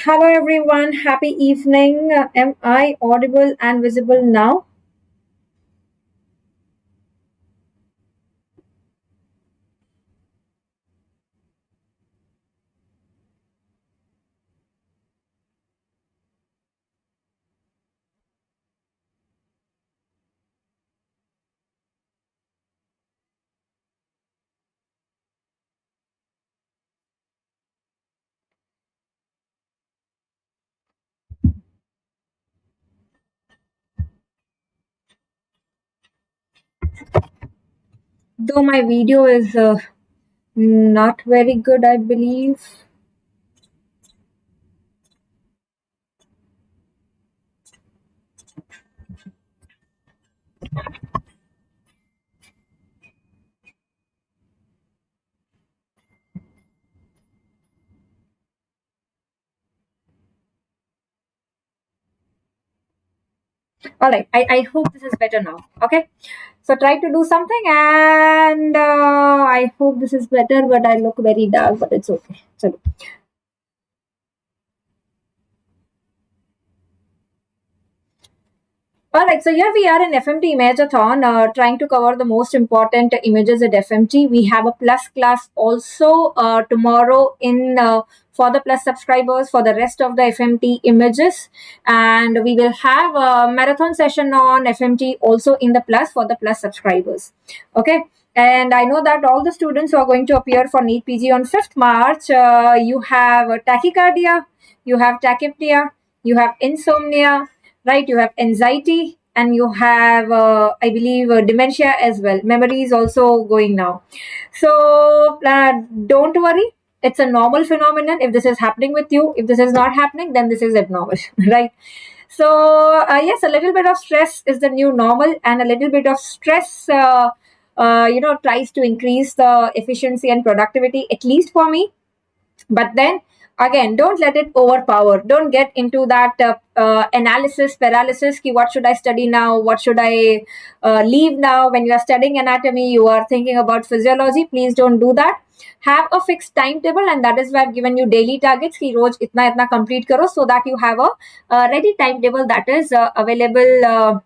Hello everyone, happy evening. Am I audible and visible now? Though my video is not very good, I believe. All right, I hope this is better now. Okay, so try to do something, and I hope this is better, but I look very dark, but it's okay. So, all right, so here we are in FMT Imagethon, trying to cover the most important images at FMT. We have a plus class also tomorrow in for the plus subscribers for the rest of the FMT images, and we will have a marathon session on FMT also in the plus for the plus subscribers. Okay. And I know that all the students who are going to appear for NEET PG on 5th March, you have tachycardia, you have tachypnea, you have insomnia, right? You have anxiety, and you have I believe dementia as well. Memory is also going now. So don't worry, it's a normal phenomenon. If this is happening with you, if this is not happening, then this is abnormal. Right? So yes, a little bit of stress is the new normal, and a little bit of stress tries to increase the efficiency and productivity, at least for me. But then again, don't let it overpower. Don't get into that analysis paralysis ki what should I study now, what should I leave now. When you are studying anatomy, you are thinking about physiology. Please don't do that. Have a fixed timetable, and that is why I've given you daily targets ki roj itna complete karo, so that you have a ready timetable that is available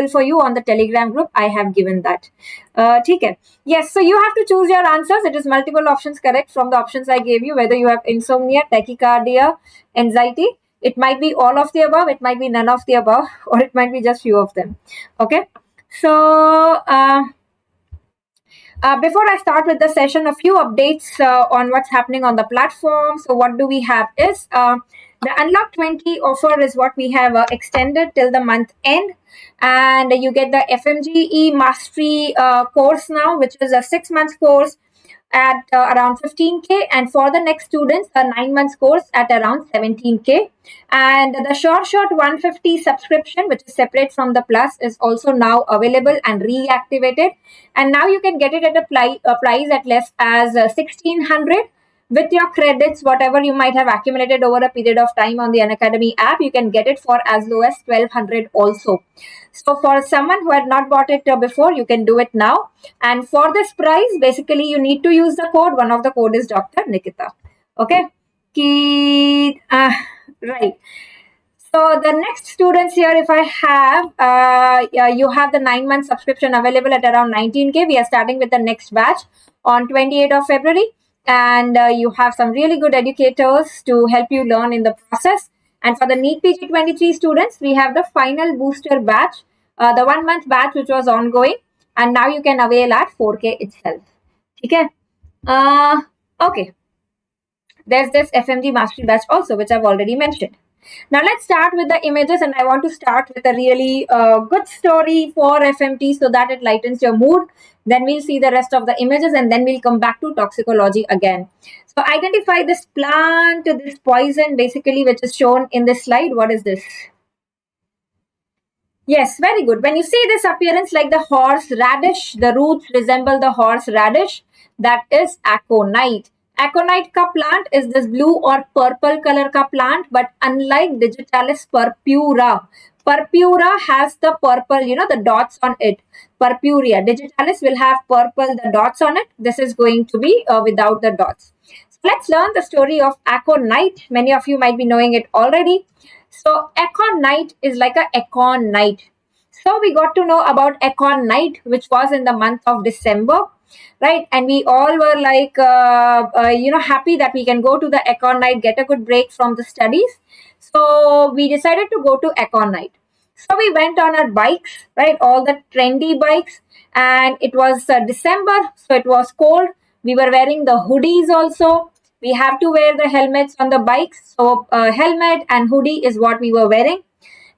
for you on the Telegram group. I have given that. ठीक है. Yes, so you have to choose your answers. It is multiple options correct from the options I gave you, whether you have insomnia, tachycardia, anxiety. It might be all of the above, it might be none of the above, or it might be just few of them. Okay. So before I start with the session, a few updates on what's happening on the platform. So what do we have is the Unlock 20 offer is what we have extended till the month end. And you get the FMGE Mastery course now, which is a 6-month course at around 15K, and for the next students, a 9 months course at around 17K. And the short 150 subscription, which is separate from the plus, is also now available and reactivated. And now you can get it at a price at less as 1600. With your credits, whatever you might have accumulated over a period of time on the Unacademy app, you can get it for as low as 1200 also. So for someone who had not bought it before, you can do it now. And for this price, basically you need to use the code. One of the code is Dr. Nikita. Okay. Right. So the next students here, if I have, you have the 9-month subscription available at around 19K. We are starting with the next batch on 28th of February. And you have some really good educators to help you learn in the process. And for the NEET PG 23 students, we have the final booster batch, the 1-month batch which was ongoing, and now you can avail at 4K itself. Okay. Okay. There's this FMG Mastery batch also, which I've already mentioned. Now let's start with the images, and I want to start with a really good story for FMT so that it lightens your mood. Then we'll see the rest of the images, and then we'll come back to toxicology again. So identify this plant, this poison basically, which is shown in this slide. What is this? Yes, very good. When you see this appearance like the horse radish, the roots resemble the horse radish, that is aconite. Aconite ka plant is this blue or purple color ka plant, but unlike Digitalis purpura, purpura has the purple, the dots on it. Purpurea. Digitalis will have purple, the dots on it. This is going to be without the dots. Let's learn the story of aconite. Many of you might be knowing it already. So aconite is like a aconite. So we got to know about aconite, which was in the month of December, right? And we all were like, happy that we can go to the aconite, get a good break from the studies. So we decided to go to aconite. So we went on our bikes, right? All the trendy bikes, and it was December, so it was cold. We were wearing the hoodies also. We have to wear the helmets on the bikes. So helmet and hoodie is what we were wearing.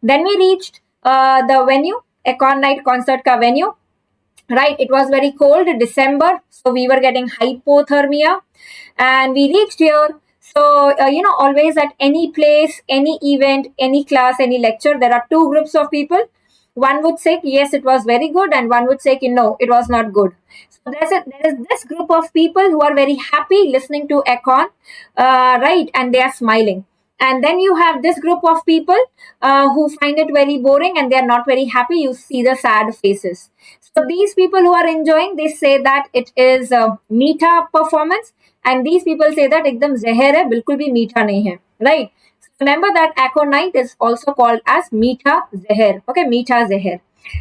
Then we reached the venue, Econ Night concert ka venue. Right, it was very cold in December, so we were getting hypothermia, and we reached here. So always at any place, any event, any class, any lecture, there are two groups of people. One would say yes, it was very good, and one would say no, it was not good. So there is this group of people who are very happy listening to Econ, right, and they are smiling. And then you have this group of people who find it very boring and they are not very happy. You see the sad faces. So these people who are enjoying, they say that it is a meetha performance, and these people say that ekdam zehar hai, bilkul bhi meetha nahi hai, right? So remember that aconite is also called as meetha zehar. Okay, meetha zehar.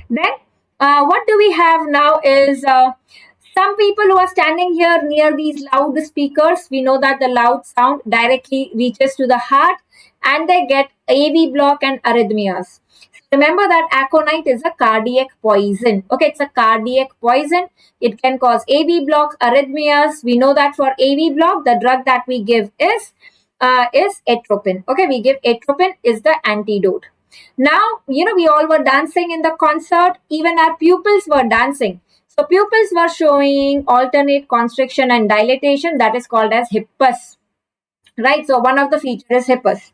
Then what do we have now is some people who are standing here near these loud speakers. We know that the loud sound directly reaches to the heart and they get AV block and arrhythmias. Remember that aconite is a cardiac poison. Okay, it's a cardiac poison. It can cause AV block, arrhythmias. We know that for AV block, the drug that we give is atropine. Okay, we give atropine is the antidote. Now, we all were dancing in the concert. Even our pupils were dancing. So pupils were showing alternate constriction and dilatation. That is called as hippus. Right? So one of the features is hippus.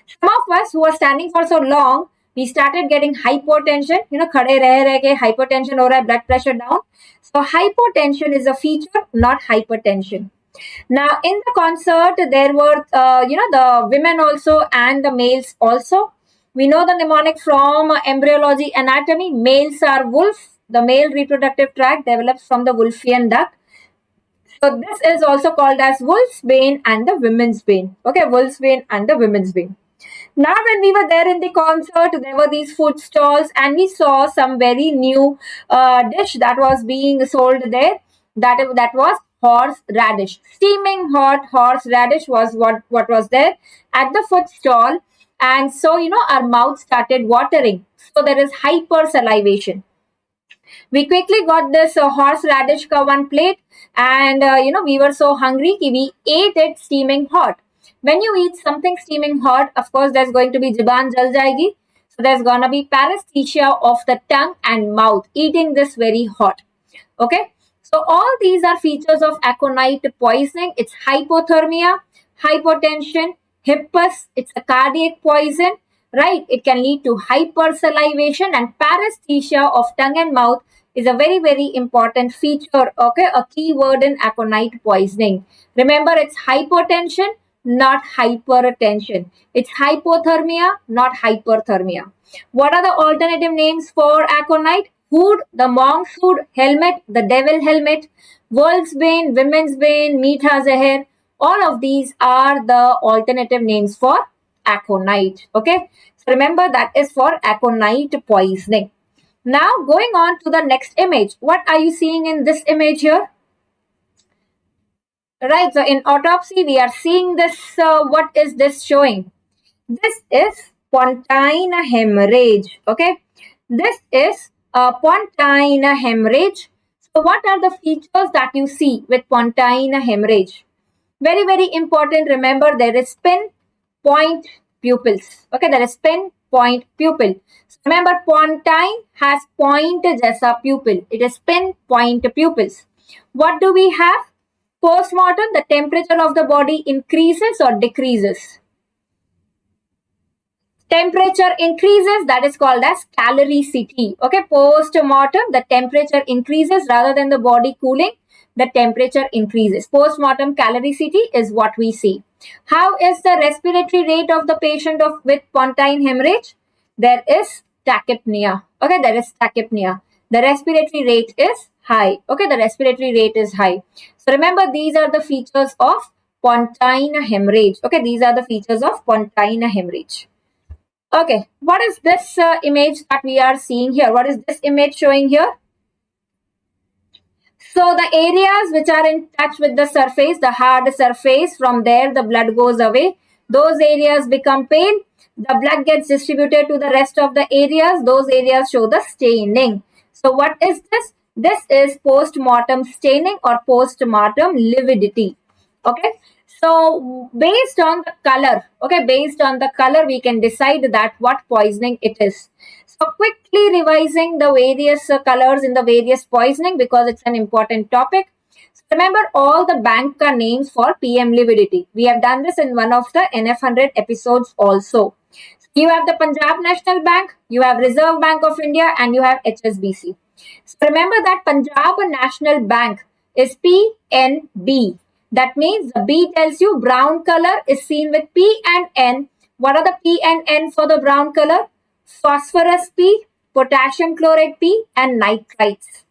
Some of us who are standing for so long, we started getting hypotension. Khade reh ke hypotension ho raha hai, blood pressure down. So hypotension is a feature, not hypertension. Now in the concert, there were, the women also and the males also. We know the mnemonic from embryology anatomy. Males are wolf. The male reproductive tract develops from the Wolffian duct. So this is also called as wolf's bane and the women's bane. Okay, wolf's bane and the women's bane. Now when we were there in the concert, there were these food stalls and we saw some very new dish that was being sold there. That was horse radish. Steaming hot horse radish was what was there at the food stall. And so, our mouth started watering. So there is hypersalivation. We quickly got this horseradish ka one plate, and we were so hungry that we ate it steaming hot. When you eat something steaming hot, of course there's going to be jabaan jal jayegi. So there's gonna be paresthesia of the tongue and mouth eating this very hot. Okay, so all these are features of aconite poisoning. It's hypothermia, hypotension, hippus. It's a cardiac poison, right? It can lead to hypersalivation, and paresthesia of tongue and mouth is a very, very important feature. Okay, a key word in aconite poisoning. Remember, it's hypotension, not hypertension. It's hypothermia, not hyperthermia. What are the alternative names for aconite? Hood, the monk's hood, helmet, the devil helmet, world's bane, women's bane, meetha zehar. All of these are the alternative names for aconite. Okay, so remember that is for aconite poisoning. Now going on to the next image. What are you seeing in this image here? Right, so in autopsy we are seeing this. What is this showing? This is pontine hemorrhage. Okay, this is pontine hemorrhage. So what are the features that you see with pontine hemorrhage? Very, very important. Remember, there is pin, point, pupils. Okay, there is pin, point, pupil. So remember, pontine has point jaisa pupil. It is pin, point, pupils. What do we have? Postmortem, the temperature of the body increases or decreases? Temperature increases, that is called as caloricity. Okay, post-mortem, the temperature increases rather than the body cooling, the temperature increases. Post-mortem caloricity is what we see. How is the respiratory rate of the patient with pontine hemorrhage? There is tachypnea. Okay, there is tachypnea. The respiratory rate is high. Okay, the respiratory rate is high. So remember, these are the features of pontine hemorrhage. Okay, these are the features of pontine hemorrhage. Okay, what is this image that we are seeing here? What is this image showing here? So the areas which are in touch with the surface, the hard surface, from there the blood goes away. Those areas become pale. The blood gets distributed to the rest of the areas. Those areas show the staining. So what is this? This is postmortem staining or postmortem lividity. Okay. So based on the color, based on the color, we can decide that what poisoning it is. So quickly revising the various colors in the various poisoning because it's an important topic. So remember all the bank names for PM lividity. We have done this in one of the NF100 episodes also. So you have the Punjab National Bank, you have Reserve Bank of India, and you have HSBC. So remember that Punjab National Bank is PNB. That means the B tells you brown color is seen with P and N. What are the P and N for the brown color? Phosphorus P, potassium chlorate P, and nitrites.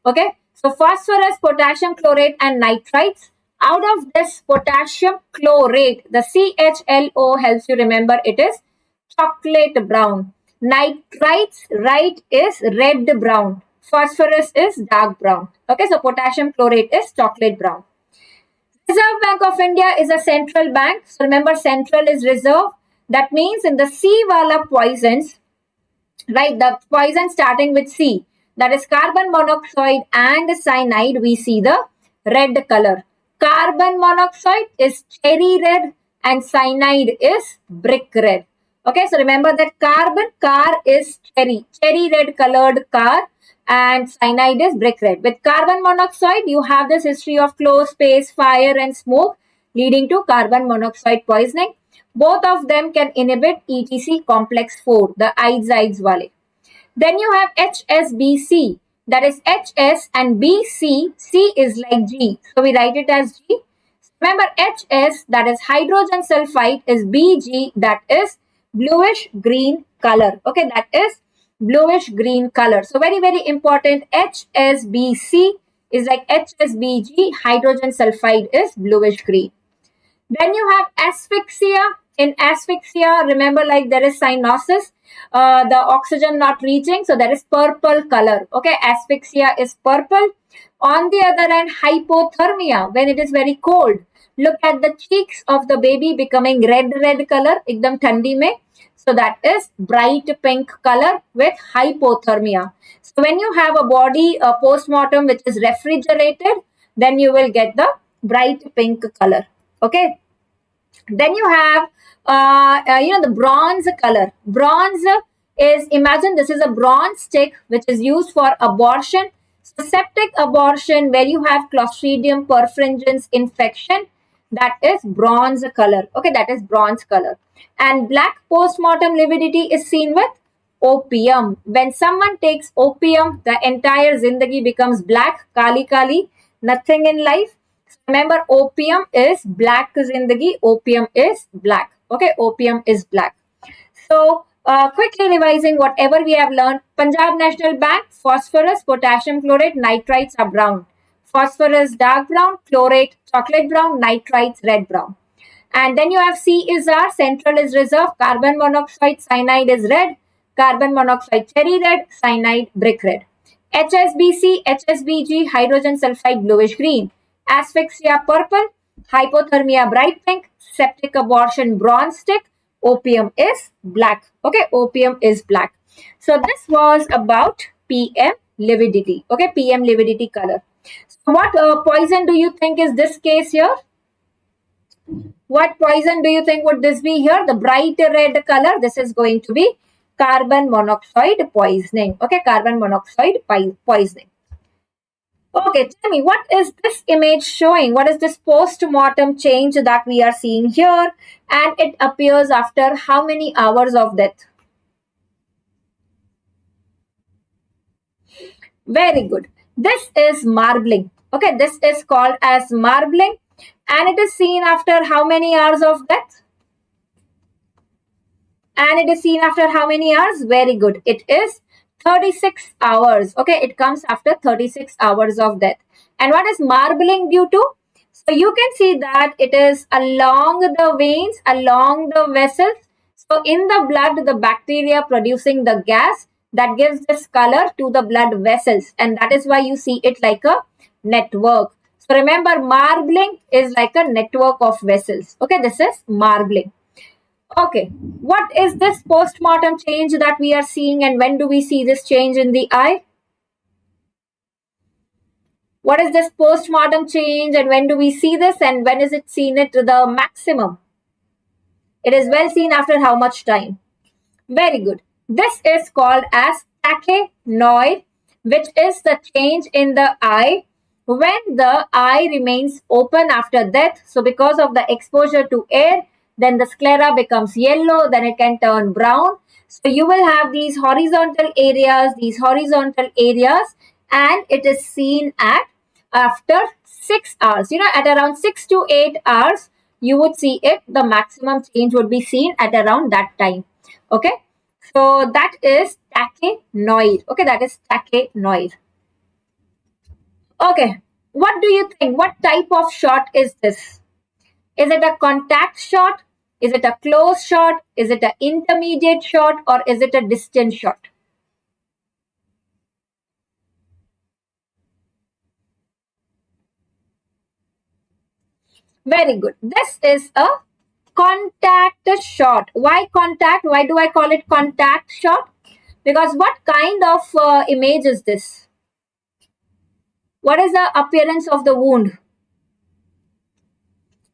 Okay, so phosphorus, potassium chlorate, and nitrites. Out of this potassium chlorate, the CHLO helps you remember it is chocolate brown. Nitrites, right, is red brown. Phosphorus is dark brown. Okay, so potassium chlorate is chocolate brown. Reserve Bank of India is a central bank. So remember, central is reserve. That means in the C wala poisons, right, the poison starting with C, that is carbon monoxide and cyanide, we see the red color. Carbon monoxide is cherry red and cyanide is brick red. Okay, so remember that carbon, car is cherry red colored car, and cyanide is brick red. With carbon monoxide, you have this history of close space, fire and smoke leading to carbon monoxide poisoning. Both of them can inhibit ETC complex 4, the ides wale. Then you have HSBC, that is HS and BC, C is like G. So we write it as G. Remember HS, that is hydrogen sulfide, is BG, that is bluish green color. Okay, that is bluish green color. So very, very important. HSBC is like HSBG, hydrogen sulfide is bluish green. Then you have asphyxia. In asphyxia, remember, like there is cyanosis, the oxygen not reaching, so there is purple color. Okay, asphyxia is purple. On the other hand, hypothermia, when it is very cold, look at the cheeks of the baby becoming red color, ekdam thandi mein. So that is bright pink color with hypothermia. So when you have a body postmortem which is refrigerated, then you will get the bright pink color. Okay. Then you have, the bronze color. Bronze is, imagine this is a bronze stick which is used for abortion. So septic abortion where you have Clostridium perfringens infection, that is bronze color. Okay, that is bronze color. And black postmortem lividity is seen with opium. When someone takes opium, the entire zindagi becomes black, kali kali, nothing in life. Remember, opium is black zindagi, opium is black. Okay, opium is black. So, quickly revising whatever we have learned. Punjab National Bank, phosphorus, potassium chlorate, nitrites are brown. Phosphorus dark brown, chlorate chocolate brown, nitrites red brown. And then you have C is R, central is reserve, carbon monoxide, cyanide is red, carbon monoxide cherry red, cyanide brick red. HSBC, HSBG, hydrogen sulfide bluish green. Asphyxia purple, hypothermia bright pink, septic abortion bronze stick, opium is black. Okay, opium is black. So this was about PM lividity. Okay, PM lividity color. So what poison do you think is this case here? What poison do you think would this be here? The bright red color, this is going to be carbon monoxide poisoning. Okay, carbon monoxide poisoning. Okay, tell me, what is this image showing? What is this post-mortem change that we are seeing here? And it appears after how many hours of death? Very good. This is marbling. Okay, this is called as marbling. And it is seen after how many hours of death? And it is seen after how many hours? Very good. It is 36 hours. Okay, it comes after 36 hours of death. And what is marbling due to? So you can see that it is along the veins, along the vessels. So in the blood, the bacteria producing the gas that gives this color to the blood vessels, and that is why you see it like a network. So remember, marbling is like a network of vessels. Okay, this is marbling. Okay, what is this postmortem change that we are seeing, and when do we see this change in the eye? What is this postmortem change, and when do we see this, and when is it seen at the maximum? It is well seen after how much time? Very good. This is called as tachynoid, which is the change in the eye when the eye remains open after death. So because of the exposure to air, then the sclera becomes yellow, then it can turn brown. So you will have these horizontal areas, and it is seen at after 6 hours. At around 6 to 8 hours, you would see it. The maximum change would be seen at around that time. Okay, so that is tachynoid. Okay, that is tachynoid. Okay, what do you think? What type of shot is this? Is it a contact shot? Is it a close shot? Is it an intermediate shot? Or is it a distant shot? Very good. This is a contact shot. Why contact? Why do I call it contact shot? Because what kind of image is this? What is the appearance of the wound?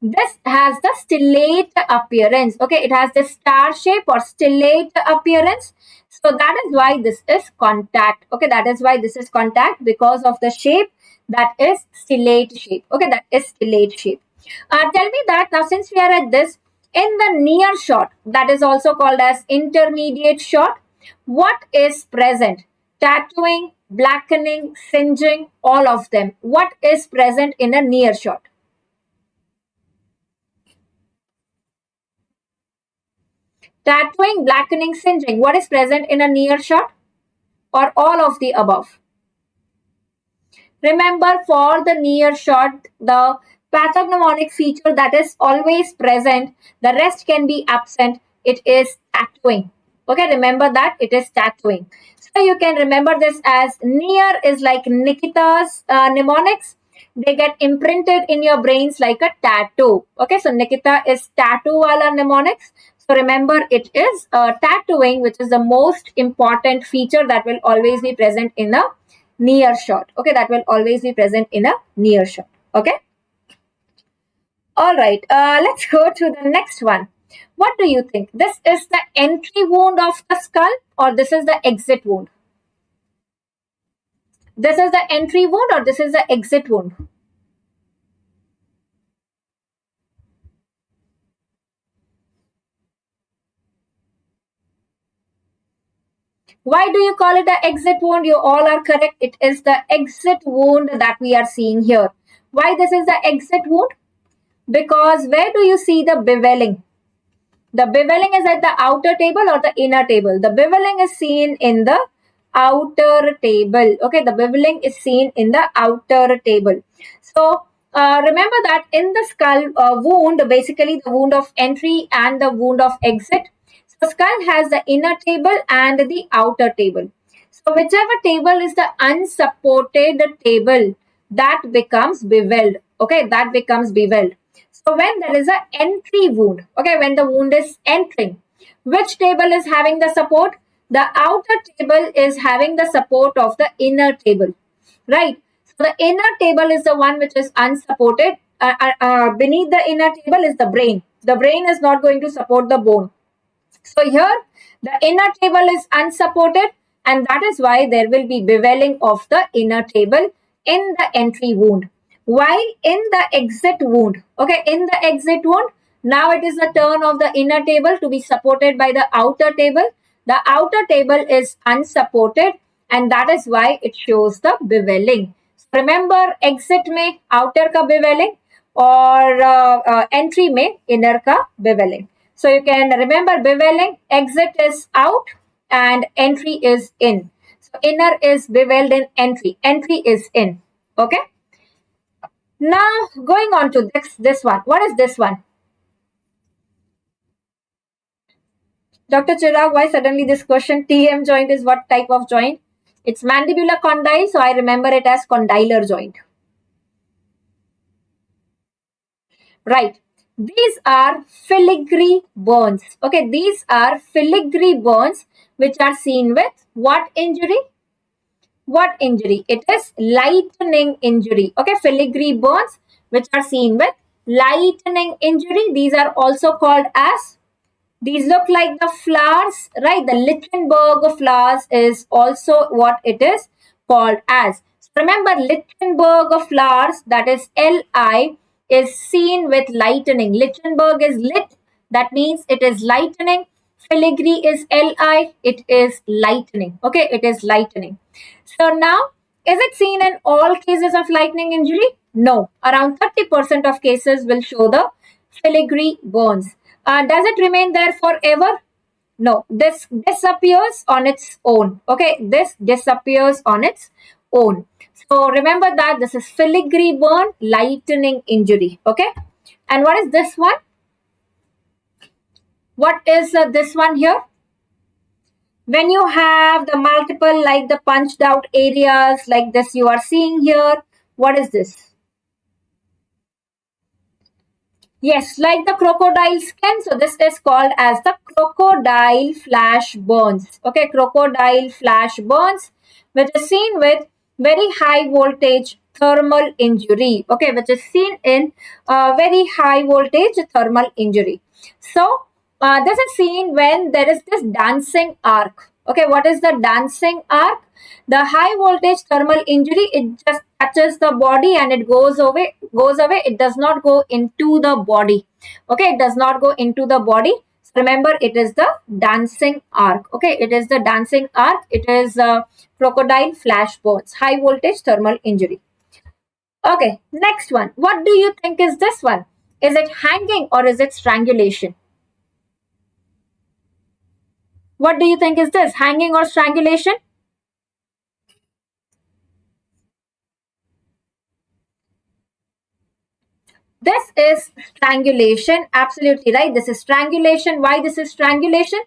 This has the stellate appearance. Okay, it has the star shape or stellate appearance. So that is why this is contact. Okay, that is why this is contact, because of the shape that is stellate shape. Okay, that is stellate shape. Tell me that now, since we are at this, in the near shot, that is also called as intermediate shot, what is present? Tattooing, blackening, singeing, all of them. What is present in a near shot? Tattooing, blackening, singeing. What is present in a near shot? Or all of the above? Remember, for the near shot, the pathognomonic feature that is always present, the rest can be absent. It is tattooing. Okay, remember that it is tattooing. So you can remember this as near is like Nikita's mnemonics. They get imprinted in your brains like a tattoo. Okay, so Nikita is tattoo wala mnemonics. So remember, it is tattooing, which is the most important feature that will always be present in a near shot. Okay, that will always be present in a near shot. Okay. All right, let's go to the next one. What do you think? This is the entry wound of the skull, or this is the exit wound? This is the entry wound, or this is the exit wound? Why do you call it the exit wound? You all are correct. It is the exit wound that we are seeing here. Why this is the exit wound? Because where do you see the bevelling? The bevelling is at the outer table or the inner table? The bevelling is seen in the outer table. Okay, the bevelling is seen in the outer table. So remember that in the skull wound, basically the wound of entry and the wound of exit. So skull has the inner table and the outer table. So whichever table is the unsupported table, that becomes beveled. Okay, that becomes beveled. So when there is an entry wound, okay, when the wound is entering, which table is having the support? The outer table is having the support of the inner table, right? So the inner table is the one which is unsupported. Beneath the inner table is the brain. The brain is not going to support the bone. So here the inner table is unsupported, and that is why there will be bevelling of the inner table in the entry wound. While in the exit wound, okay, in the exit wound, now it is the turn of the inner table to be supported by the outer table. The outer table is unsupported, and that is why it shows the bevelling. Remember, exit में outer का bevelling और entry में inner का bevelling. So you can remember bevelling, exit is out and entry is in. So inner is beveled in entry is in. Okay. Now going on to this one. What is this one? Dr. Chirag, why suddenly this question? TM joint is what type of joint? It's mandibular condyle, so I remember it as condylar joint. Right. These are filigree bones. Okay, these are filigree bones which are seen with what injury? What injury? It is lightning injury. Okay, filigree bones which are seen with lightning injury. These are also called as, these look like the flowers, right? The Lichtenberg flowers is also what it is called as. So remember, Lichtenberg flowers, that is Li, is seen with lightning. Lichtenberg is lit, that means it is lightning. Filigree is Li, it is lightning. Okay, it is lightning. So now, is it seen in all cases of lightning injury? No. Around 30% of cases will show the filigree bones. Does it remain there forever? No. This disappears on its own. Okay, this disappears on its own. So remember that this is filigree bone, lightning injury. Okay, and what is this one? What is this one here? When you have the multiple, like the punched out areas like this you are seeing here, what is this? Yes, like the crocodile skin. So this is called as the crocodile flash burns. Okay, crocodile flash burns, which is seen with very high voltage thermal injury. Okay, which is seen in very high voltage thermal injury. So this is seen when there is this dancing arc. Okay, what is the dancing arc? The high voltage thermal injury, it just touches the body and it goes away. It does not go into the body. Okay, it does not go into the body. So remember, it is the dancing arc. Okay, it is the dancing arc. It is crocodile flash burns, high voltage thermal injury. Okay, next one. What do you think is this one? Is it hanging or is it strangulation? What do you think is this? Hanging or strangulation? This is strangulation. Absolutely right. This is strangulation. Why this is strangulation?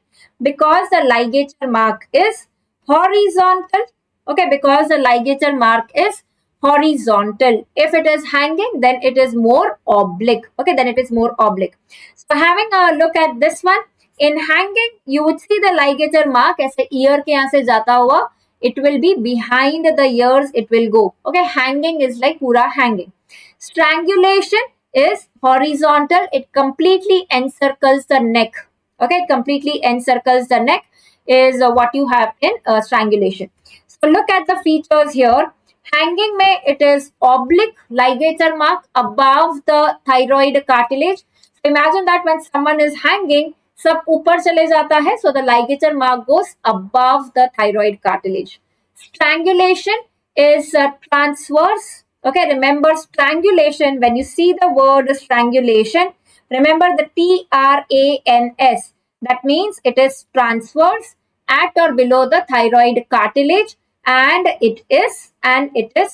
Because the ligature mark is horizontal. Okay, because the ligature mark is horizontal. If it is hanging, then it is more oblique. Okay, then it is more oblique. So having a look at this one, in hanging, you would see the ligature mark ऐसे ear के यहाँ से जाता हुआ. It will be behind the ears. It will go. Okay, hanging is like pura hanging. Strangulation is horizontal. It completely encircles the neck. Okay, completely encircles the neck is what you have in strangulation. So look at the features here. Hanging mein it is oblique ligature mark above the thyroid cartilage. So imagine that when someone is hanging, सब ऊपर चले जाता है, so the ligature mark goes above the thyroid cartilage. Strangulation is transverse. Okay, remember strangulation, when you see the word strangulation, remember the TRANS. That means it is transverse at or below the thyroid cartilage and it is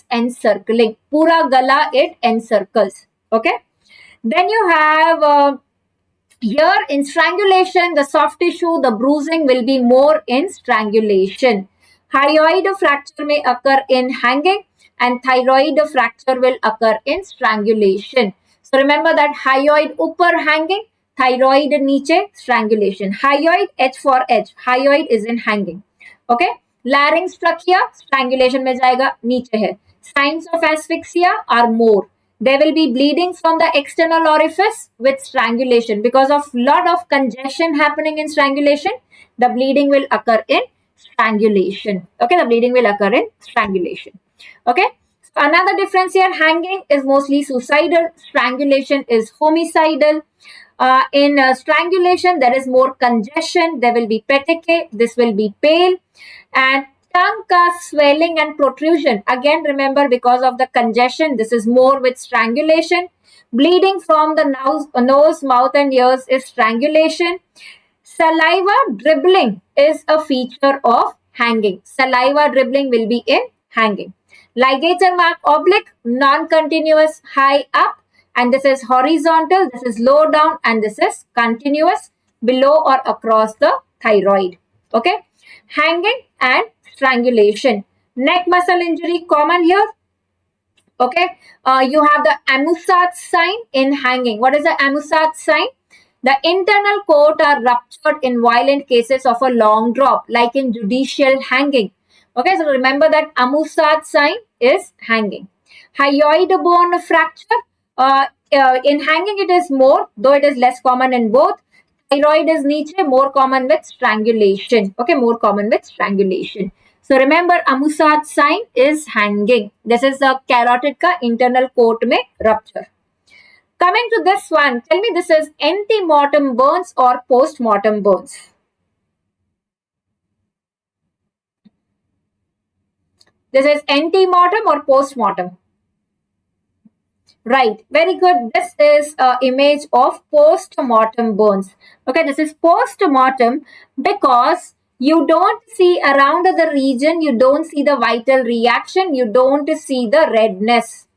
encircling. Pura gala it encircles. Okay. Then you have here in strangulation, the soft tissue, the bruising will be more in strangulation. Hyoid fracture may occur in hanging and thyroid fracture will occur in strangulation. So remember that hyoid upper hanging, thyroid niche strangulation. Hyoid, H for H. Hyoid is in hanging. Okay. Larynx trachea, strangulation में जाएगा, नीचे है. Signs of asphyxia are more. There will be bleeding from the external orifice with strangulation. Because of lot of congestion happening in strangulation, the bleeding will occur in strangulation. Okay, the bleeding will occur in strangulation. Okay, so another difference here, hanging is mostly suicidal, strangulation is homicidal. In strangulation, there is more congestion, there will be petechiae, this will be pale, and tongue swelling and protrusion. Again, remember, because of the congestion, this is more with strangulation. Bleeding from the nose, mouth and ears is strangulation. Saliva dribbling is a feature of hanging. Saliva dribbling will be in hanging. Ligature mark oblique, non-continuous, high up, and this is horizontal, this is low down, and this is continuous below or across the thyroid. Okay, hanging and strangulation. Neck muscle injury common here. Okay, you have the Amusat sign in hanging. What is the Amusat sign? The internal cord are ruptured in violent cases of a long drop, like in judicial hanging. Okay, so remember that Amusat sign is hanging. Hyoid bone fracture. In hanging, it is more, though it is less common in both. Thyroid is niche, more common with strangulation. Okay, more common with strangulation. So remember, Amusat sign is hanging. This is the carotid ka internal cord में rupture. Coming to this one, tell me this is antemortem burns or postmortem burns? This is antemortem or postmortem? Right, very good. This is an image of postmortem burns. Okay, this is postmortem because you don't see around the region, you don't see the vital reaction, you don't see the redness.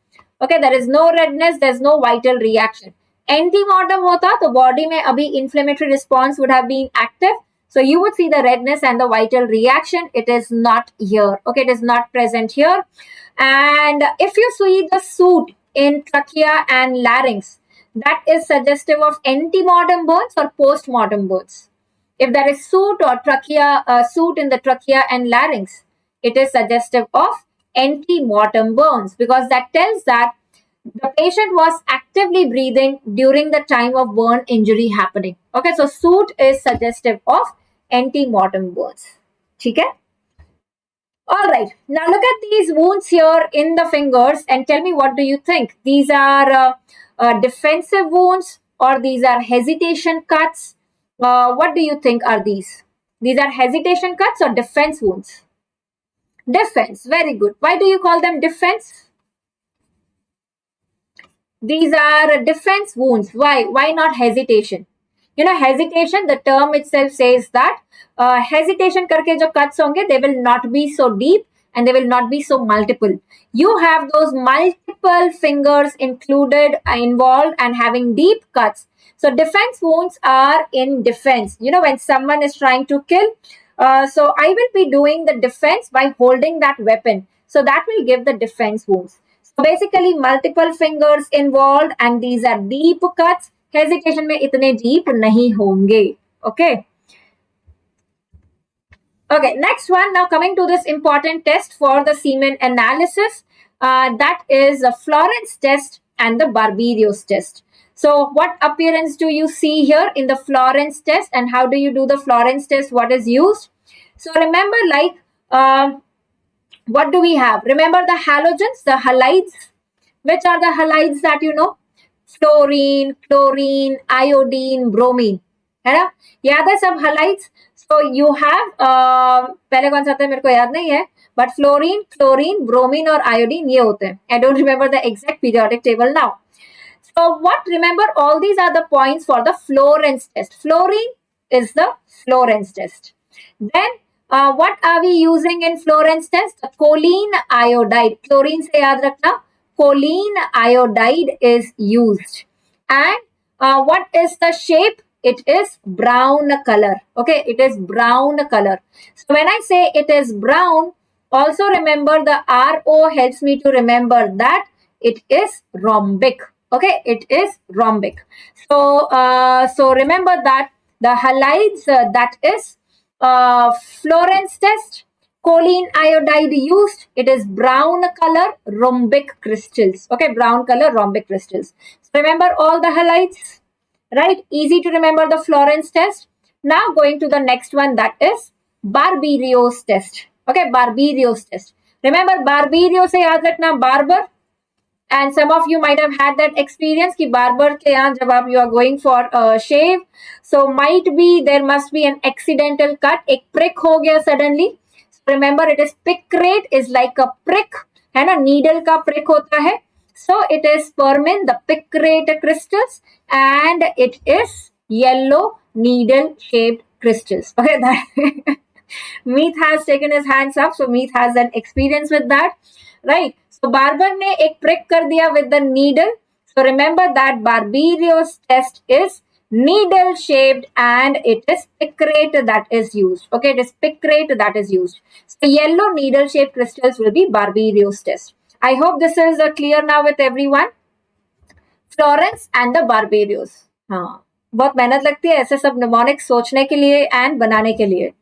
Okay, there is no redness, there's no vital reaction. Antemortem hota, तो body में अभी inflammatory response would have been active. So you would see the redness and the vital reaction. It is not here. Okay, it is not present here. And if you see the soot in trachea and larynx, that is suggestive of antemortem burns or postmortem burns. If there is soot or soot in the trachea and larynx, it is suggestive of antemortem burns because that tells that the patient was actively breathing during the time of burn injury happening. Okay, so soot is suggestive of antemortem burns. Okay? All right, now look at these wounds here in the fingers and tell me what do you think? These are defensive wounds or these are hesitation cuts? What do you think are these? These are hesitation cuts or defense wounds? Defense, very good. Why do you call them defense? These are defense wounds. Why? Why not hesitation? You know, hesitation, the term itself says that hesitation करके जो cuts होंगे, they will not be so deep and they will not be so multiple. You have those multiple fingers involved and having deep cuts. So defense wounds are in defense. You know, when someone is trying to kill, so I will be doing the defense by holding that weapon. So that will give the defense wounds. So basically multiple fingers involved and these are deep cuts. Hesitation में इतने deep नहीं होंगे. Okay. Okay, next one. Now coming to this important test for the semen analysis. That is the Florence test and the Barberio's test. So what appearance do you see here in the Florence test and how do you do the Florence test? What is used? So remember what do we have? Remember the halogens, the halides. Which are the halides that you know? Fluorine, chlorine, iodine, bromine. है ना? याद है सब halides? So you have पहले कौन सा था मेरे को याद नहीं है, but fluorine, chlorine, bromine और iodine ये होते हैं. I don't remember the exact periodic table now. So what? Remember all these are the points for the Florence test. Fluorine is the Florence test. Then what are we using in Florence test? The choline iodide. Chlorine से याद रखना. Choline iodide is used. And what is the shape? It is brown color. Okay, it is brown color. So when I say it is brown, also remember the RO helps me to remember that it is rhombic. Okay, it is rhombic. So, so remember that the halides that is Florence test, choline iodide used. It is brown color rhombic crystals. Okay, brown color rhombic crystals. So remember all the halides. Right, easy to remember the Florence test. Now going to the next one, that is Barberio's test. Okay, Barberio's test. Remember Barberio से याद रखना barber. And some of you might have had that experience कि barber के यहाँ जब आप you are going for a shave, so might be there must be an accidental cut. एक prick हो गया suddenly. So remember it is pick rate is like a prick, है ना? Needle का prick होता है. So it is spermin, the picrate crystals, and it is yellow needle-shaped crystals. Okay, that Meet has taken his hands up, so Meet has an experience with that. right? So Barber ने एक prick कर दिया with the needle. So remember that Barberio's test is needle shaped and it is picrate that is used. Okay, it is picrate that is used. So yellow needle shaped crystals will be Barberio's test. I hope this is clear now with everyone. Florence and the Barbarios. हाँ, बहुत मेहनत लगती है ऐसे सब mnemonics सोचने के लिए and बनाने के लिए.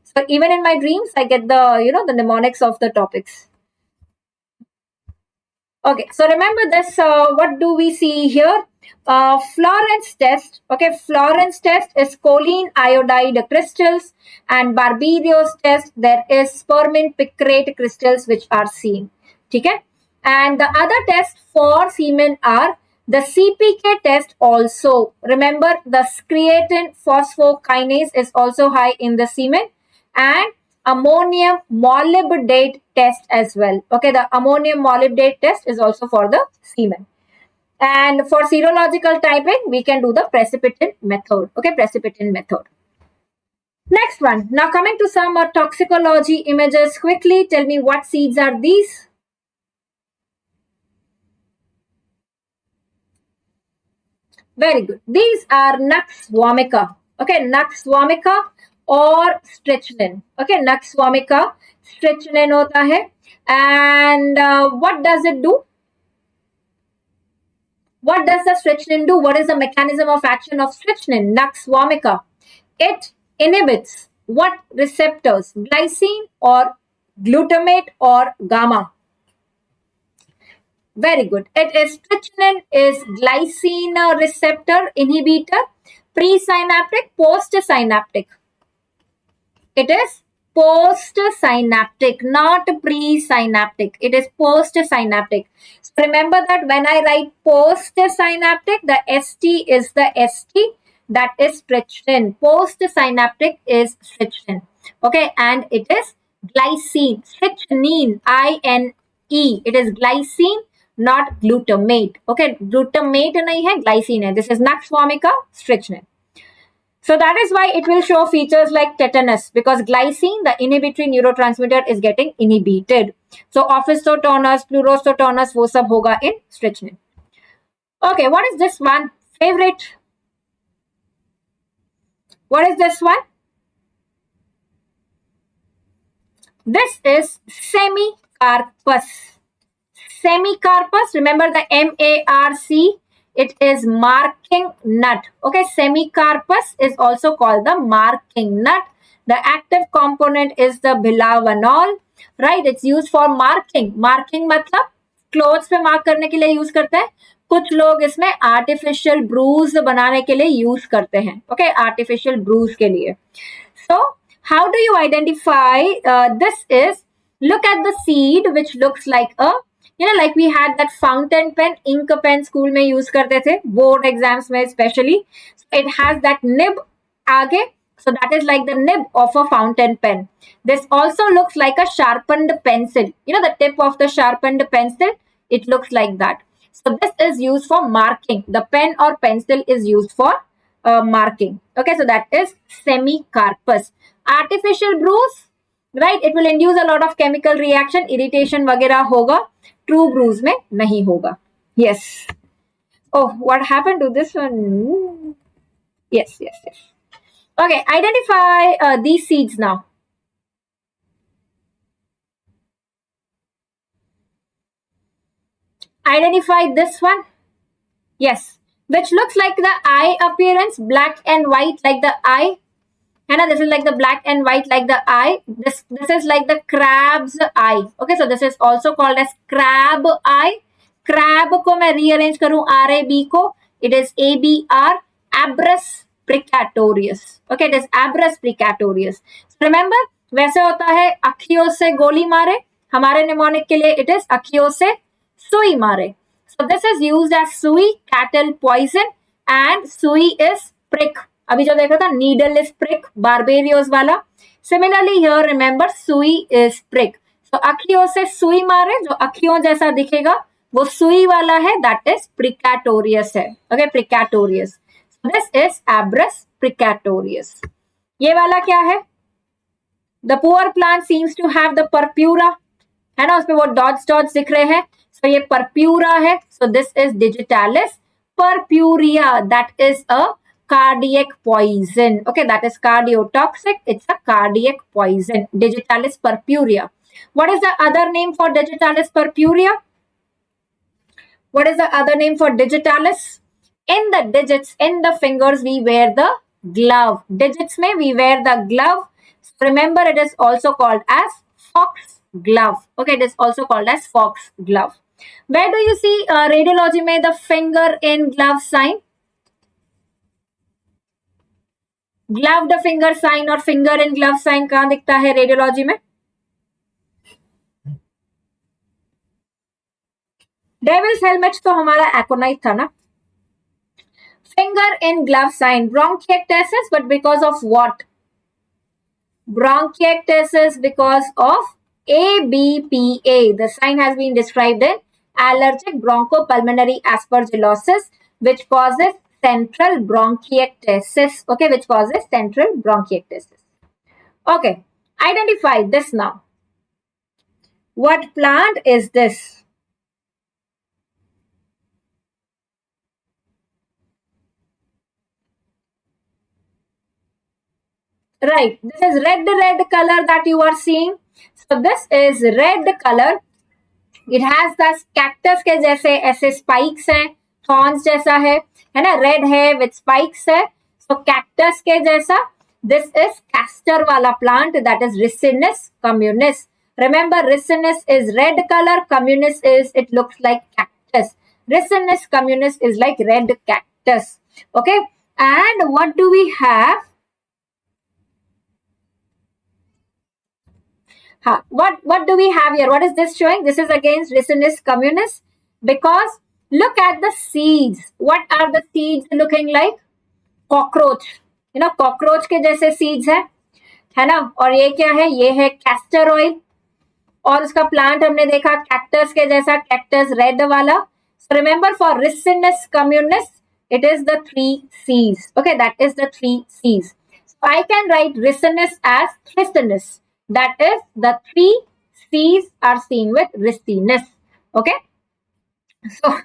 So even in my dreams, I get the mnemonics of the topics. Okay, so remember this. What do we see here? Florence test. Okay, Florence test is choline iodide crystals, and Barberio's test there is spermine picrate crystals which are seen. Okay, and the other test for semen are the CPK test also. Remember the creatine phosphokinase is also high in the semen, and ammonium molybdate test as well. Okay, the ammonium molybdate test is also for the semen. And for serological typing, we can do the precipitin method. Okay, precipitin method. Next one. Now coming to some toxicology images quickly. Tell me what seeds are these? Very good. These are Nux vomica. Okay, Nux vomica or strychnine. Okay, Nux vomica, strychnine hota hai. And what does it do? What does the strychnine do? What is the mechanism of action of strychnine? Nux vomica. It inhibits what receptors? Glycine or glutamate or gamma? Very good. It is strychnine is glycine receptor inhibitor, presynaptic, postsynaptic. It is postsynaptic, not presynaptic. It is postsynaptic. So remember that when I write postsynaptic, the ST is the ST, that is strychnine. Postsynaptic is strychnine. Okay, and it is glycine, strychnine, INE. It is glycine, not glutamate. Okay, glutamate nahi hai, glycine hai. This is Nux vomica, strychnine. So that is why it will show features like tetanus, because glycine, the inhibitory neurotransmitter, is getting inhibited. So opisthotonus, pleurostotonus, wo sab hoga in strychnine. Okay, what is this one? Favorite. What is this one? This is Semicarpus. Semicarpus, remember the MARC, it is marking nut. Okay, Semicarpus is also called the marking nut. The active component is the bilavanol, right? It's used for marking. Marking मतलब clothes पे mark करने के लिए use करते हैं. कुछ लोग इसमें artificial bruise बनाने के लिए use करते हैं. Okay, artificial bruise के लिए. So, how do you identify this is, look at the seed which looks like a, like we had that fountain pen, ink pen school में use करते थे, board exams में especially. So it has that nib आगे. So that is like the nib of a fountain pen. This also looks like a sharpened pencil. The tip of the sharpened pencil, it looks like that. So this is used for marking. The pen or pencil is used for marking. Okay, so that is Semicarpus. Artificial bruise, right? It will induce a lot of chemical reaction, irritation वगैरह होगा. True bruise में नहीं होगा. Yes. Oh, what happened to this one? Yes. Okay, identify these seeds now. Identify this one. Yes, which looks like the eye appearance, black and white like the eye. And this is like the black and white like the eye. This is like the crab's eye. Okay, so this is also called as crab eye. Crab को मैं rearrange करूँ RAB को. It is ABR, abrus precatorius. Okay, it is abrus precatorius. So remember, वैसे होता है अखियों से गोली मारे. हमारे mnemonic के लिए it is अखियों से सुई मारे. So this is used as सुई, cattle poison, and सुई is prick. अभी जो देखा था needle is prick, Barberio's वाला. Similarly here remember सुई is prick. So अखियों से सुई मारे, जो अखियों जैसा दिखेगा वो सुई वाला है, that is precatorius है. Okay, precatorius. So this is abrus precatorius. ये वाला क्या है? The poor plant seems to have the purpura. है ना, उसपे वो डॉट्स डॉट्स दिख रहे हैं. सो ये परप्यूरा है. So this is digitalis purpurea. That is a cardiac poison. Okay, that is cardiotoxic. It's a cardiac poison. Digitalis purpurea. What is the other name for Digitalis purpurea? What is the other name for Digitalis? In the digits, in the fingers, we wear the glove. Digits mein we wear the glove. So remember, it is also called as fox glove. Okay, it is also called as fox glove. Where do you see radiology mein the finger in glove sign? Gloved finger sign और finger in glove sign कहां दिखता है radiology में? Devils helmet तो हमारा aconite था ना. Finger in glove sign, bronchiectasis, but because of what? Bronchiectasis because of ABPA. The sign has been described in allergic bronchopulmonary aspergillosis, which causes central bronchiectasis. Okay, which causes central bronchiectasis. Okay, identify this now. What plant is this? Right, this is red color that you are seeing. So this is red color. It has the cactus के जैसे ऐसे spikes हैं, thorns जैसा है ना, red है with spikes है. So cactus के जैसा. This is castor वाला plant, that is Ricinus communis. Remember, Ricinus is red color, communis is, it looks like cactus. Ricinus communis is like red cactus. Okay, and what do we have? What do we have here? What is this showing? This is against Ricinus communis, because look at the seeds. What are the seeds looking like? Cockroach. You know, cockroach के जैसे seeds है ना. और ये क्या है? ये है castor oil. और उसका plant हमने देखा cactus के जैसा, cactus red वाला. So remember, for Ricinus communis, it is the 3 C's. Okay, that is the 3 C's. So I can write Ricinus as Ricinus. That is, the 3 C's are seen with Ricinus. Okay, so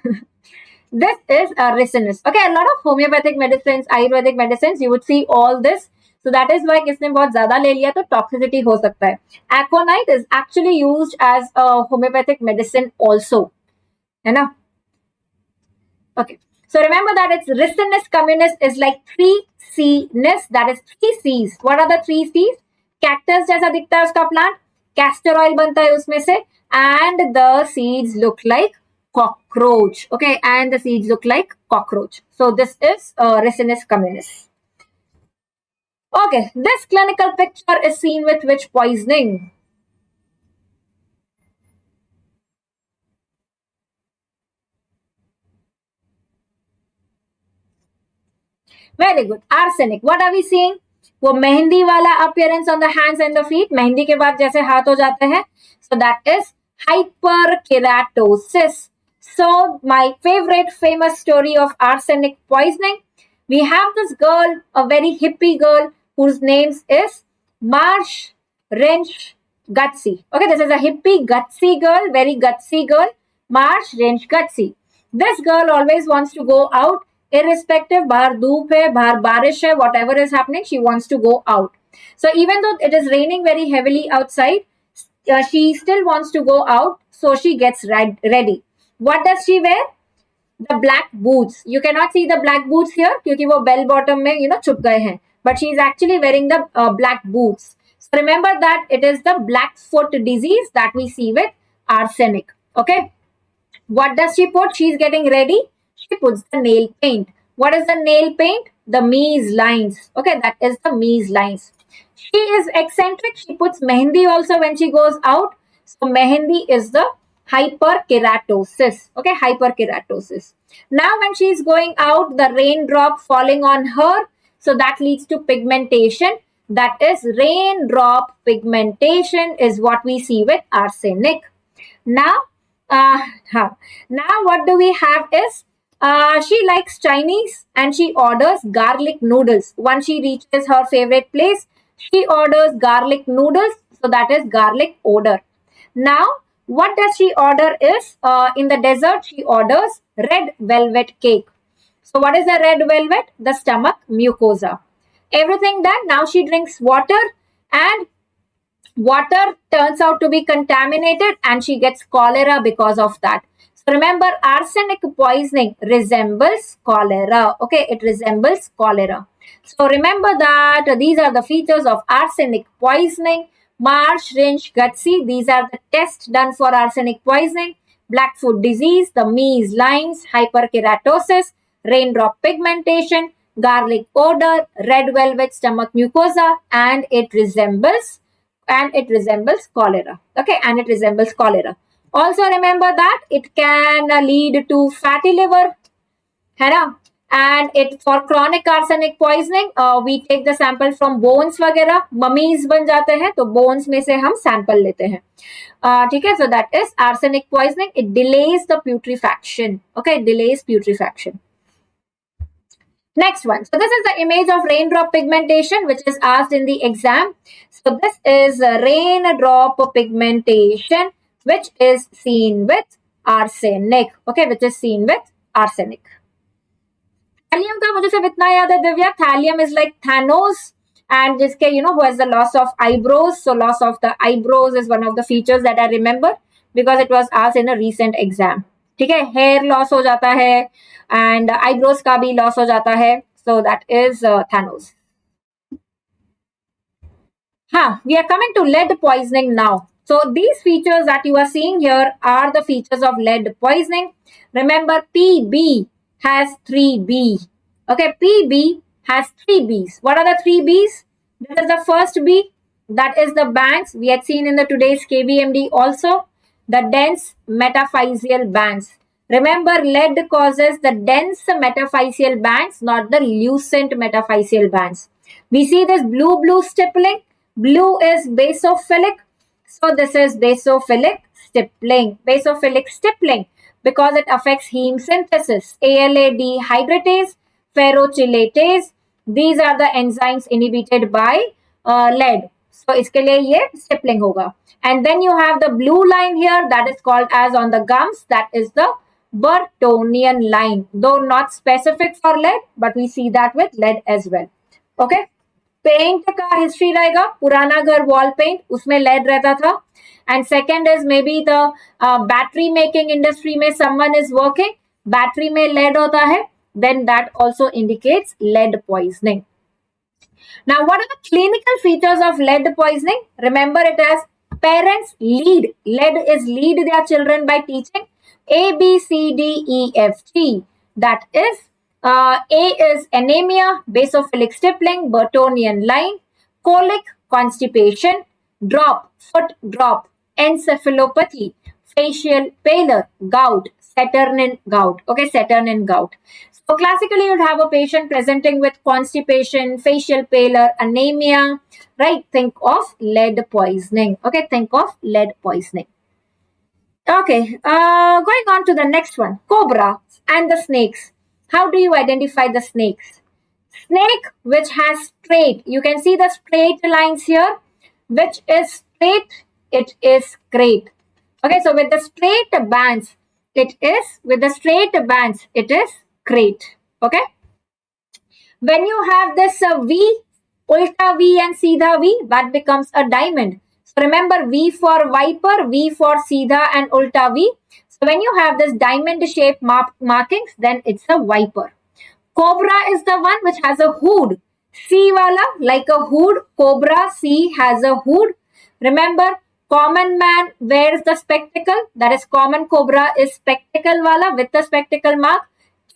this is Ricinus. Okay, a lot of homeopathic medicines, Ayurvedic medicines, you would see all this. So that is why किसने बहुत ज्यादा ले लिया तो toxicity हो सकता है. Aconite is actually used as a homeopathic medicine also, है ना. Okay, so remember that it's Ricinus communis is like 3 C-ness, that is 3 C's. What are the 3 C's? Cactus जैसा दिखता है उसका plant, castor oil बनता है उसमें से, and the seeds look like cockroach. Okay, and the seeds look like cockroach. So this is Ricinus communis. Okay, this clinical picture is seen with which poisoning? Very good. Arsenic. What are we seeing? वो मेहंदी वाला appearance on the hands and the feet. Mehndi के बाद जैसे हाथ हो जाते हैं. So that is hyperkeratosis. So my favorite famous story of arsenic poisoning. We have this girl, a very hippie girl, whose name is Marsh Wrench Gutsy. Okay, this is a hippie gutsy girl, very gutsy girl, Marsh Wrench Gutsy. This girl always wants to go out, irrespective, bahar dhoop hai, bahar barish hai, whatever is happening, she wants to go out. So even though it is raining very heavily outside, she still wants to go out, so she gets ready. What does she wear? The black boots. You cannot see the black boots here क्योंकि वो bell bottom में छुप गए हैं. But she is actually wearing the black boots. So remember that it is the black foot disease that we see with arsenic. Okay. What does she put? She is getting ready. She puts the nail paint. What is the nail paint? The Mies lines. Okay, that is the Mies lines. She is eccentric. She puts mehendi also when she goes out. So mehendi is the hyperkeratosis. Okay, hyperkeratosis. Now when she is going out, the raindrop falling on her, so that leads to pigmentation. That is raindrop pigmentation is what we see with arsenic. Now, now what do we have is she likes Chinese and she orders garlic noodles. Once she reaches her favorite place, she orders garlic noodles. So that is garlic odor. Now, What does she order is, in the dessert, she orders red velvet cake. So what is the red velvet? The stomach mucosa. Everything done. Now she drinks water, and water turns out to be contaminated, and she gets cholera because of that. So remember, arsenic poisoning resembles cholera. Okay, it resembles cholera. So remember that these are the features of arsenic poisoning. Marsh, Rinch, Gutsy, these are the tests done for arsenic poisoning. Blackfoot disease, the Mees lines, hyperkeratosis, raindrop pigmentation, garlic odor, red velvet stomach mucosa, and it resembles cholera. Okay, and it resembles cholera. Also remember that it can lead to fatty liver, है ना? And it for chronic arsenic poisoning, we take the sample from bones वगैरह, mummies बन जाते हैं, तो bones में से हम sample लेते हैं. ठीक है? So that is arsenic poisoning. It delays the putrefaction. Okay, it delays putrefaction. Next one. So this is the image of raindrop pigmentation, which is asked in the exam. So this is raindrop pigmentation, which is seen with arsenic. Okay, which is seen with arsenic. Thallium का मुझे सिर्फ इतना याद है Divya. Thallium is like Thanos, and जिसके who has the loss of eyebrows. So loss of the eyebrows is one of the features that I remember because it was asked in a recent exam. ठीक है, hair loss हो जाता है and eyebrows का भी loss हो जाता है. So that is Thanos. हाँ, we are coming to lead poisoning now. So these features that you are seeing here are the features of lead poisoning. Remember, PB has 3B. Okay, PB has 3 B's. What are the 3 B's? This is the first B. That is the bands. We had seen in the today's KBMD also. The dense metaphyseal bands. Remember, lead causes the dense metaphyseal bands, not the lucent metaphyseal bands. We see this blue stippling. Blue is basophilic. So this is basophilic stippling. Basophilic stippling because it affects heme synthesis. ALA dehydratase, ferrochelatase. These are the enzymes inhibited by lead. So इसके लिए ये stippling होगा. And then you have the blue line here that is called as on the gums. That is the Burtonian line. Though not specific for lead, but we see that with lead as well. Okay. Paint का history रहेगा. पुराना घर wall paint उसमें lead रहता था. And second is maybe the battery making industry में someone is working. Battery में lead होता है. Then that also indicates lead poisoning. Now, what are the clinical features of lead poisoning? Remember it as parents lead. Lead is lead their children by teaching A, B, C, D, E, F, G. That is, A is anemia, basophilic stippling, Burtonian line, colic, constipation, drop, foot drop, encephalopathy, facial pallor, gout, Saturnin gout. Okay, Saturnin gout. So classically, you'd have a patient presenting with constipation, facial pallor, anemia, right? Think of lead poisoning. Okay, think of lead poisoning. Okay, going on to the next one, cobra and the snakes. How do you identify the snakes? Snake which has straight, you can see the straight lines here, which is straight, it is great. Okay, so with the straight bands, it is great. Okay. When you have this V, ulta V and Seedha V, that becomes a diamond. So remember, V for viper, V for Seedha and ulta V. So when you have this diamond shape markings, then it's a viper. Cobra is the one which has a hood. C wala, like a hood. Cobra, C has a hood. Remember, common man wears the spectacle. That is, common cobra is spectacle wala with the spectacle mark.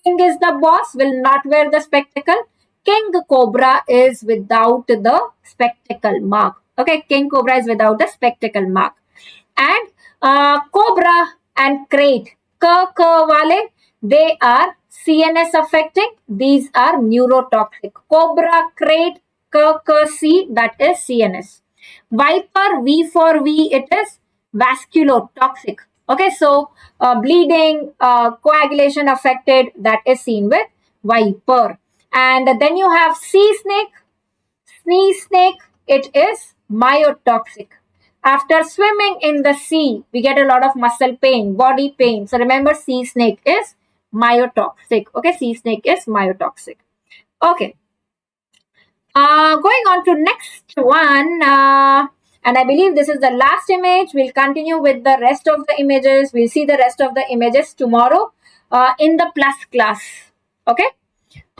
King is the boss, will not wear the spectacle. King cobra is without the spectacle mark. Okay, king cobra is without the spectacle mark. And cobra and crate, wale, they are CNS affecting. These are neurotoxic. Cobra, crate, C, that is CNS. Viper, V for V, it is vasculotoxic. Okay, so bleeding, coagulation affected, that is seen with viper. And then you have sea snake. Sea snake, it is myotoxic. After swimming in the sea, we get a lot of muscle pain, body pain. So remember, sea snake is myotoxic. Okay, sea snake is myotoxic. Okay. Going on to next one, and I believe this is the last image. We'll continue with the rest of the images. We'll see the rest of the images tomorrow in the plus class. Okay.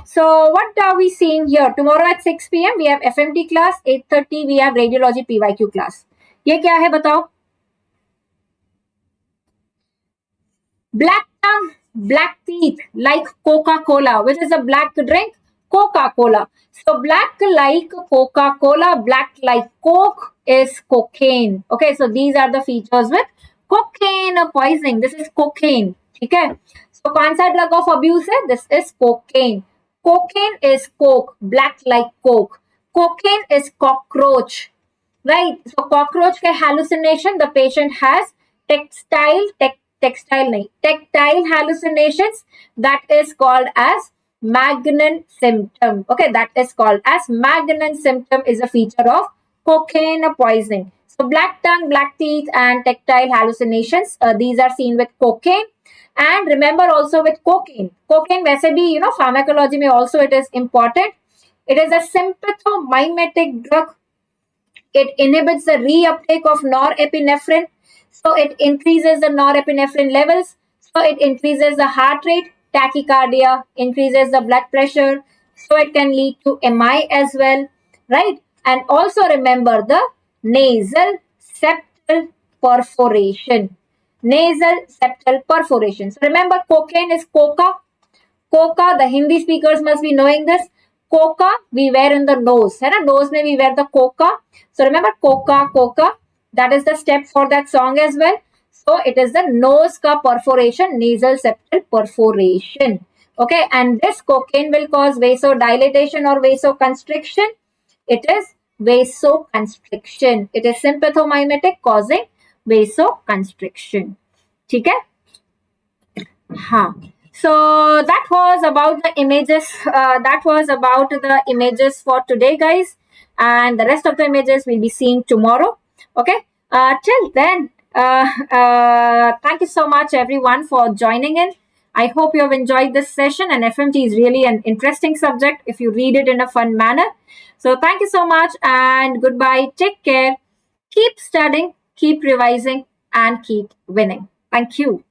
So what are we seeing here? Tomorrow at 6 p.m. we have FMT class. 8:30 we have radiology PYQ class. ये क्या है बताओ? Black tongue, black teeth, like Coca-Cola. Which is a black drink? Coca-Cola. So black like Coca-Cola, black like Coke is cocaine. Okay, so these are the features with cocaine poisoning. This is cocaine. Okay. So कौन सा drug of abuse है? This is cocaine. Cocaine is Coke, black like Coke. Cocaine is cockroach. Right? So cockroach के hallucination, the patient has tactile hallucinations, that is called as Magnan symptom. Okay, that is called as Magnan symptom, is a feature of cocaine poisoning. So black tongue, black teeth and tactile hallucinations, these are seen with cocaine. And remember also with cocaine वैसे भी pharmacology में also it is important. It is a sympathomimetic drug. It inhibits the reuptake of norepinephrine. So it increases the norepinephrine levels. So it increases the heart rate, tachycardia, increases the blood pressure. So it can lead to MI as well, right? And also remember the nasal septal perforation. Nasal septal perforation. So remember, cocaine is coca. Coca, the Hindi speakers must be knowing this. Coca we wear in the nose. है ना? Nose में we wear the coca. So remember, coca, coca. That is the step for that song as well. So it is the nose ka perforation, nasal septal perforation. Okay, and this cocaine will cause vasodilatation or vasoconstriction. It is vasoconstriction. It is sympathomimetic causing vasoconstriction. ठीक है? हाँ. So that was about the images. That was about the images for today, guys. And the rest of the images we'll be seeing tomorrow. Okay. Till then, thank you so much, everyone, for joining in. I hope you have enjoyed this session. And FMT is really an interesting subject if you read it in a fun manner. So thank you so much and goodbye. Take care. Keep studying, keep revising, and keep winning. Thank you.